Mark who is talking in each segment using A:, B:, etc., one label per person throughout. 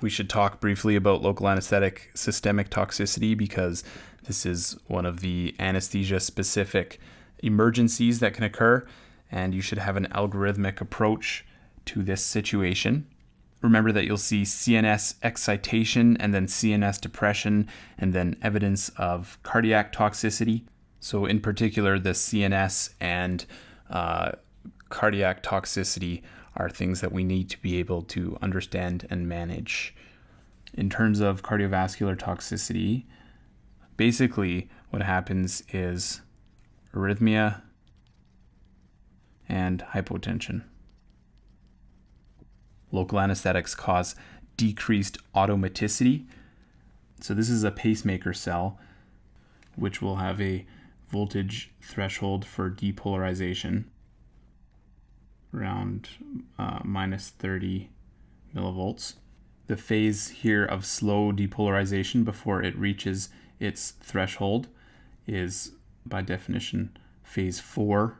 A: We should talk briefly about local anesthetic systemic toxicity because this is one of the anesthesia-specific emergencies that can occur, and you should have an algorithmic approach to this situation. Remember that you'll see CNS excitation and then CNS depression and then evidence of cardiac toxicity. So in particular, the CNS and cardiac toxicity are things that we need to be able to understand and manage. In terms of cardiovascular toxicity, basically what happens is arrhythmia and hypotension. Local anesthetics cause decreased automaticity. So this is a pacemaker cell, which will have a voltage threshold for depolarization around minus 30 millivolts. The phase here of slow depolarization before it reaches its threshold is, by definition, phase 4.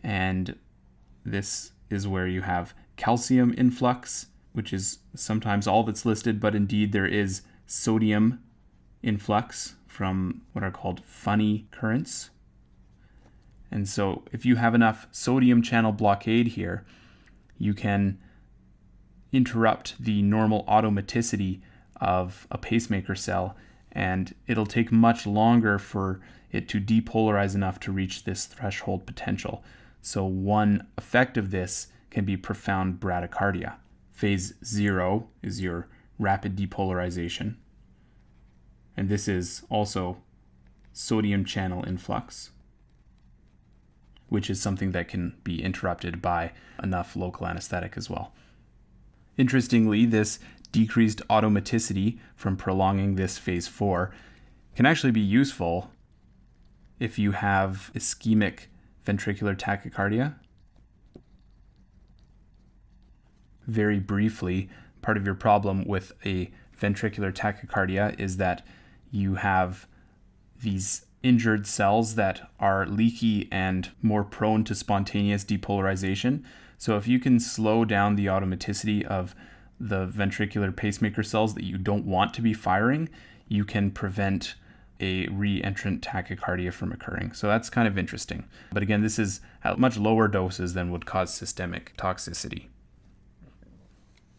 A: And this is where you have calcium influx, which is sometimes all that's listed, but indeed there is sodium influx from what are called funny currents. And so if you have enough sodium channel blockade here, you can interrupt the normal automaticity of a pacemaker cell, and it'll take much longer for it to depolarize enough to reach this threshold potential. So one effect of this can be profound bradycardia. Phase 0 is your rapid depolarization. And this is also sodium channel influx, which is something that can be interrupted by enough local anesthetic as well. Interestingly, this decreased automaticity from prolonging this phase 4 can actually be useful if you have ischemic ventricular tachycardia. Very briefly, part of your problem with a ventricular tachycardia is that you have these injured cells that are leaky and more prone to spontaneous depolarization. So if you can slow down the automaticity of the ventricular pacemaker cells that you don't want to be firing, you can prevent a re-entrant tachycardia from occurring. So that's kind of interesting. But again, this is at much lower doses than would cause systemic toxicity.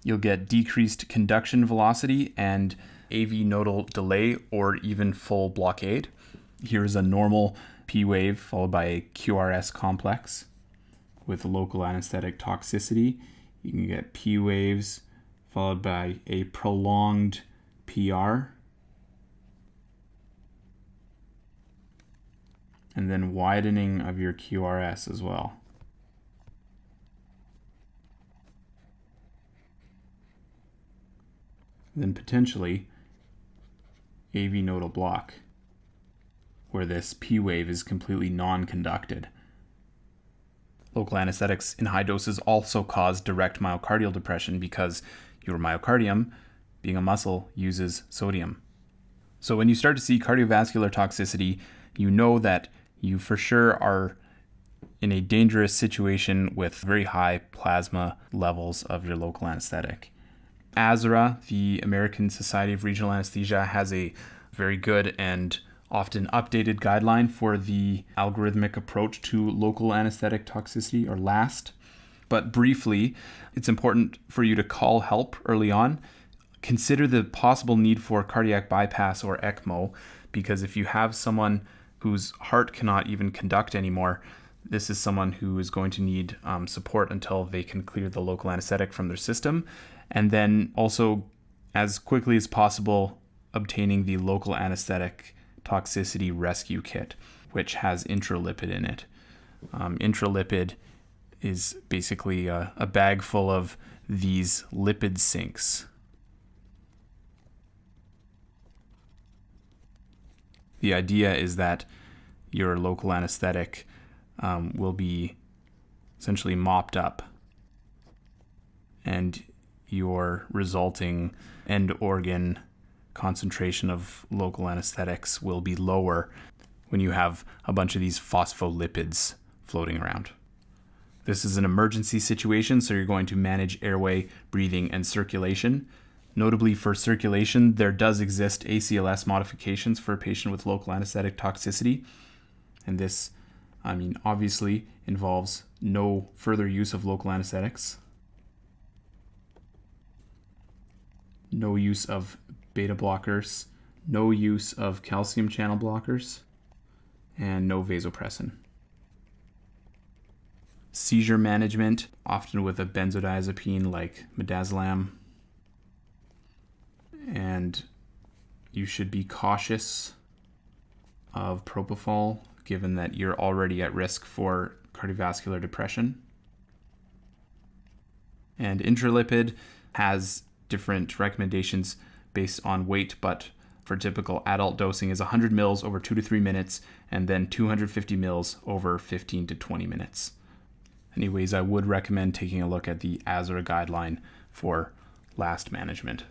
A: You'll get decreased conduction velocity and AV nodal delay or even full blockade. Here's a normal P wave followed by a QRS complex with local anesthetic toxicity. You can get P waves followed by a prolonged PR, and then widening of your QRS as well. Then potentially AV nodal block, where this P wave is completely non-conducted. Local anesthetics in high doses also cause direct myocardial depression because your myocardium, being a muscle, uses sodium. So when you start to see cardiovascular toxicity, you know that you for sure are in a dangerous situation with very high plasma levels of your local anesthetic. ASRA, the American Society of Regional Anesthesia, has a very good and often updated guideline for the algorithmic approach to local anesthetic toxicity, or LAST. But briefly, it's important for you to call help early on. Consider the possible need for cardiac bypass or ECMO, because if you have someone whose heart cannot even conduct anymore, this is someone who is going to need support until they can clear the local anesthetic from their system. And then also, as quickly as possible, obtaining the local anesthetic toxicity rescue kit, which has intralipid in it. Intralipid is basically a bag full of these lipid sinks. The idea is that your local anesthetic will be essentially mopped up, and your resulting end organ concentration of local anesthetics will be lower when you have a bunch of these phospholipids floating around. This is an emergency situation, so you're going to manage airway, breathing, and circulation. Notably for circulation, there does exist Acls modifications for a patient with local anesthetic toxicity. And this, obviously involves no further use of local anesthetics, no use of beta blockers, no use of calcium channel blockers, and no vasopressin. Seizure management, often with a benzodiazepine like midazolam. And you should be cautious of propofol, given that you're already at risk for cardiovascular depression. And intralipid has different recommendations based on weight, but for typical adult dosing is 100 mils over 2 to 3 minutes, and then 250 mils over 15 to 20 minutes. Anyways, I would recommend taking a look at the ASRA guideline for last management.